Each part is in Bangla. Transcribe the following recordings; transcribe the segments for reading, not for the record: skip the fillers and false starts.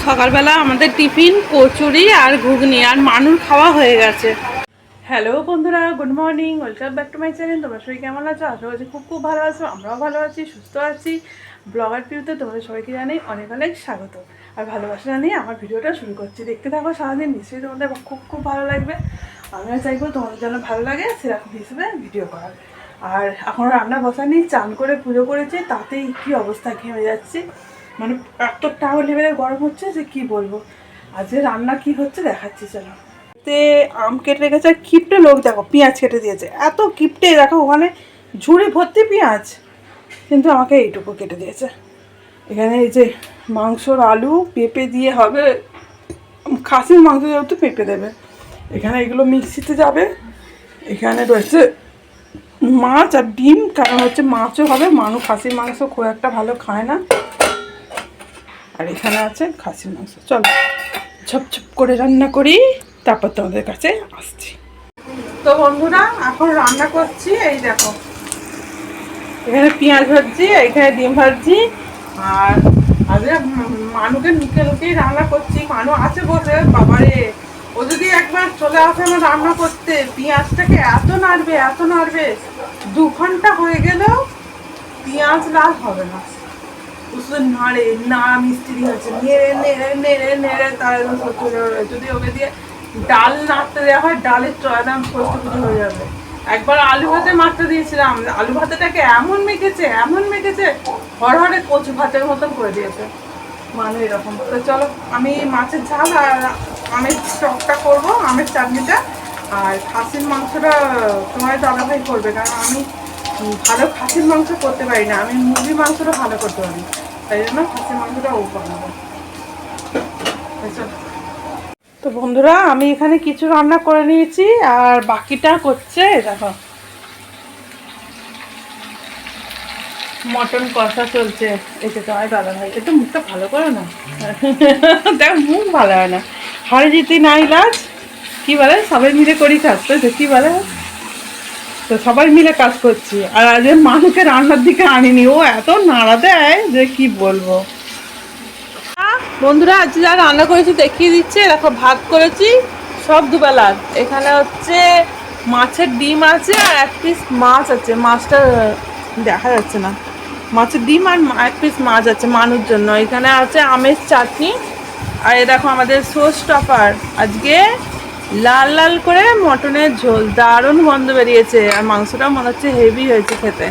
সকালবেলা আমাদের টিফিন কচুরি আর ঘুগনি আর মানুর খাওয়া হয়ে গেছে। হ্যালো বন্ধুরা, good morning, welcome back to my channel. তোমরা সবাই কেমন আছো? আশা করছি খুব ভালো আছো। আমরাও ভালো আছি, সুস্থ আছি। ব্লগার পিউতে তোমাদের সবাইকে জানাই অনেক অনেক স্বাগত আর ভালোবাসা জানিয়ে আমার ভিডিওটা শুরু করছি। দেখতে থাকো সারাদিন, নিশ্চয়ই তোমাদের খুব ভালো লাগবে। আমিও চাইবো তোমাদের যেন ভালো লাগে সেরকম হিসেবে ভিডিও করার। আর এখন রান্না বসানি, চান করে পুজো করেছি, তাতেই কী অবস্থা, ঘেমে যাচ্ছি। মানে এতটা লেভেলে গরম হচ্ছে যে কি বলবো। আজকে রান্না কি হচ্ছে দেখাচ্ছি, চলো। তে আম কেটে রেখেছে, আর কিপটে লোক দেখো পেঁয়াজ কেটে দিয়েছে। এত কিপটে, দেখো ওখানে ঝুড়ি ভর্তি পেঁয়াজ, কিন্তু আমাকে এইটুকু কেটে দিয়েছে। এখানে এই যে মাংসর আলু পেঁপে দিয়ে হবে, খাসির মাংস যেহেতু পেঁপে দেবে। এখানে এগুলো মিক্সিতে যাবে। এখানে রয়েছে মাছ আর ডিম, কারণ হচ্ছে মাছও হবে, মানু খাসির মাংস খুব একটা ভালো খায় না। আর এখানে আছে খাসির মাংস। চলো ঝপঝপ করে রান্না করি, তারপর তোমাদের কাছে আসছি। তো বন্ধুরা, এখন রান্না করছি। এই দেখো, এখানে পেঁয়াজ ভাজছি, এখানে ডিম ভাজছি। আর আজকে মানুকে লুকিয়ে লুকিয়ে রান্না করছি। মানু আছে বসে, বাবারে ও যদি একবার চলে আসে আমার রান্না করতে, পেঁয়াজটাকে এত নাড়বে 2 ঘন্টা হয়ে গেলেও পেঁয়াজ লাল হবে না। নাড়ে না, মিস্ত্রি হচ্ছে, নেড়ে তার যদি ওকে দিয়ে ডাল নাড়তে দেওয়া হয়, ডালের একদম সস্ত পুজো হয়ে যাবে। একবার আলু ভাতে মাখতে দিয়েছিলাম, আলু ভাতেটাকে এমন মেখেছে হরহরে কচু ভাতের মতন করে দিয়েছে। মানে এরকম। তো চলো, আমি মাছের ঝাল আর আমের টকটা করবো, আমের চাটনিটা। আর খাসির মাংসটা তোমার দাদাভাই করবে, কারণ আমি ভালো খাসির মাংস করতে পারি না। আমি মুরগির মাংসটা ভালো করতে পারি, তাই জন্য খাসির মাংসটা ও বানাবো। তো বন্ধুরা, আমি এখানে কিছু রান্না করে নিয়েছি, আর বাকিটা করছে দেখো, মটন কষা চলছে। এটা তো আমার দাদা ভাই, একটু মুখটা ভালো করো না। দেখো মুখ ভালো হয় না, হাড়ে জিতি নাই লাজ, কি বলে সবাই মিলে করি কাজ, তো কি বলে। তো সবাই মিলে কাজ করছি। আর আজ মানুষকে রান্নার দিকে আনিনি, ও এত নাড়া দেয় যে কি বলবো। বন্ধুরা, আজ যা রান্না করেছি দেখিয়ে দিচ্ছে। দেখো, ভাত করেছি সব দুবেলার। এখানে হচ্ছে মাছের ডিম আছে, আর 1 পিস মাছ আছে। মাছটা দেখা যাচ্ছে না। মাছের ডিম আর 1 পিস মাছ আছে মানুর জন্য। এখানে আছে আমের চাটনি। আর এ দেখো আমাদের সোস টপার, আজকে লাল লাল করে মটনের ঝোল, দারুণ গন্ধ বেরিয়েছে। আর মাংসটাও মনে হচ্ছে হেভি হয়েছে খেতে।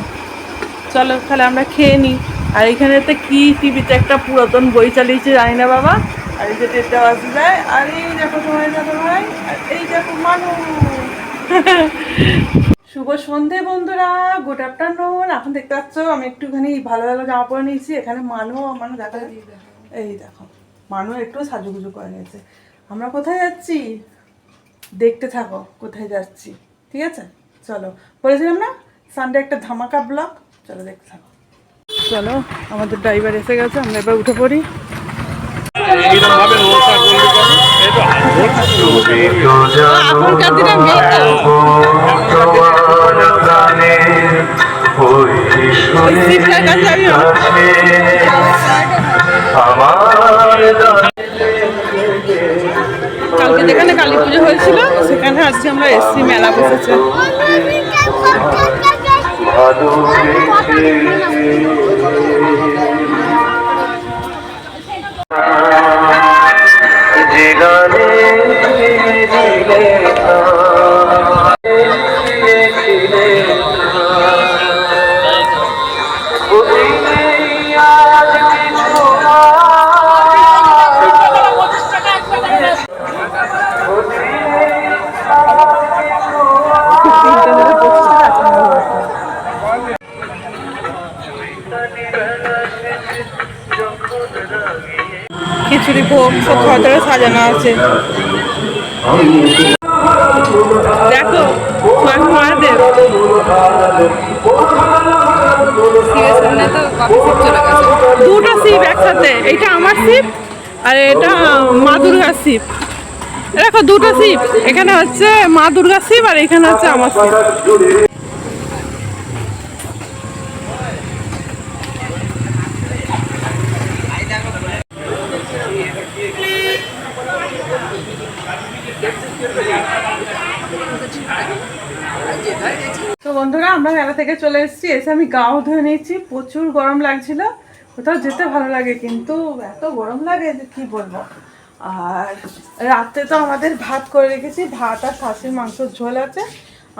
চলো তাহলে আমরা খেয়ে নিই। আর এখানেতে কি টিভিতে একটা পুরাতন বই চালিয়েছে জানি না বাবা। আর এই যে টেটটা বাজে যায়। আর এই দেখো তোমার দাদা ভাই, আর এই দেখো মানু। শুভ সন্ধে বন্ধুরা, গুড আফটারনুন। এখন দেখতে পাচ্ছ আমি একটুখানি ভালো জামা পরে নিয়েছি। এখানে মানু দেখা, এই দেখো মানু একটু সাজুগুজু করে নিয়েছে। আমরা কোথায় যাচ্ছি দেখতে থাকো, কোথায় যাচ্ছি, ঠিক আছে? চলো, বলেছিলাম না সানডে একটা ধামাকা ব্লগ, চলো দেখতে থাকো। চলো, আমাদের ড্রাইভার এসে গেছে, আমরা এবার উঠে পড়ি। কালকে যেখানে কালী পুজো হয়েছিল সেখানে আজকে আমরা এসছি, মেলা বসেছে। খিচুড়ি ভোগ সব খাওয়া সাজানো আছে। দেখো মহাদেব, দুটো শিব একসাথে। এটা আমার শিব আর এটা মা দুর্গার শিব। দেখো দুটো শিব, এখানে হচ্ছে মা দুর্গার শিব আর এখানে হচ্ছে আমার শিব। বন্ধুরা আমরা মেলা থেকে চলে এসেছি, এসে আমি গাও ধুয়ে নিয়েছি। প্রচুর গরম লাগছিল, কোথাও যেতে ভালো লাগে কিন্তু এত গরম লাগে যে কি বলবো। আর রাত্রে তো আমাদের ভাত করে রেখেছি, ভাত আর খাসির মাংসর ঝোল আছে,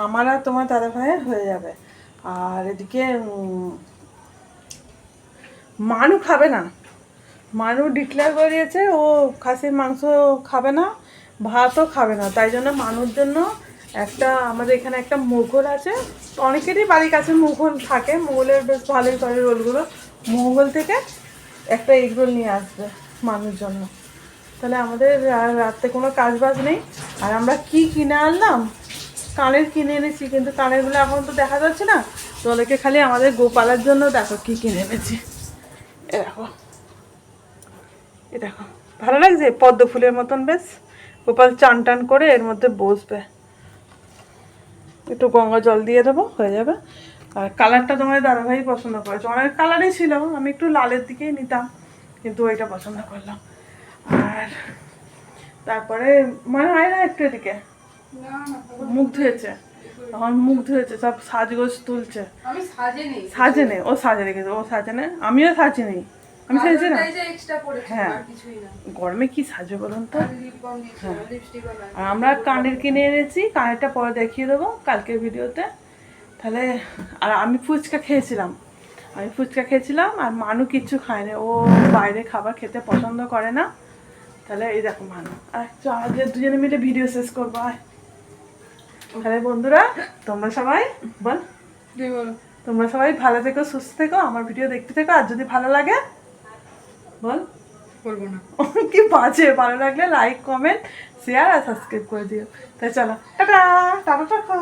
আমার আর তোমার দাদা ভাইয়ের হয়ে যাবে। আর এদিকে মানু খাবে না, মানু ডিক্লেয়ার করে দিয়েছে ও খাসির মাংস খাবে না, ভাতও খাবে না। তাই জন্য মানুর জন্য একটা আমাদের এখানে একটা মুঘল আছে, অনেকেরই বাড়ির কাছে মুঘল থাকে, মুঘলের বেশ ভালোই করে রোলগুলো। মুঘল থেকে একটা এগ রোল নিয়ে আসবে মানুর জন্য। তাহলে আমাদের রাতে কোনো কাজ বাজ নেই। আর আমরা কি কিনে আনলাম, কানের কিনে এনেছি, কিন্তু কানেরগুলো এখন তো দেখা যাচ্ছে না। তো ওদেরকে খালি আমাদের গোপালের জন্য দেখো কি কিনে এনেছি। এ দেখো, এ দেখো, ভালো লাগছে পদ্ম ফুলের মতন, বেশ। গোপাল চান টান করে এর মধ্যে বসবে। একটু গঙ্গা জল দিয়ে দেবো, হয়ে যাবে। আর কালারটা তোমার দাদাভাই পছন্দ করেছে, অনেক কালারই ছিল, আমি একটু লালের দিকেই নিতাম, কিন্তু ওইটা পছন্দ করলাম। আর তারপরে মানে হয় না একটু এদিকে মুখ ধুয়েছে, তখন মুখ ধুয়েছে, সব সাজগোজ তুলছে। সাজে নেই, ও সাজে রেখেছে, ও সাজে নেই, আমিও সাজি নেই, আমি সাজছি না। হ্যাঁ, গরমে কি সাজবে বলুন তো। হ্যাঁ, আর আমরা কানের কিনে এনেছি, কানেরটা পরে দেখিয়ে দেবো কালকের ভিডিওতে। তাহলে আর আমি ফুচকা খেয়েছিলাম, আর মানু কিচ্ছু খায়নি, ও বাইরে খাবার খেতে পছন্দ করে না। তাহলে এই দেখো মানু, আর যে দুজনে মিলে ভিডিও শেষ করবো। তাহলে বন্ধুরা তোমরা সবাই তোমরা সবাই ভালো থেকো, সুস্থ থেকো, আমার ভিডিও দেখতে থেকো। আর যদি ভালো লাগে বলবো না কি বাজে, ভালো লাগলে লাইক, কমেন্ট, শেয়ার আর সাবস্ক্রাইব করে দিও। তাই চলো, টাটা টাটা টাটা।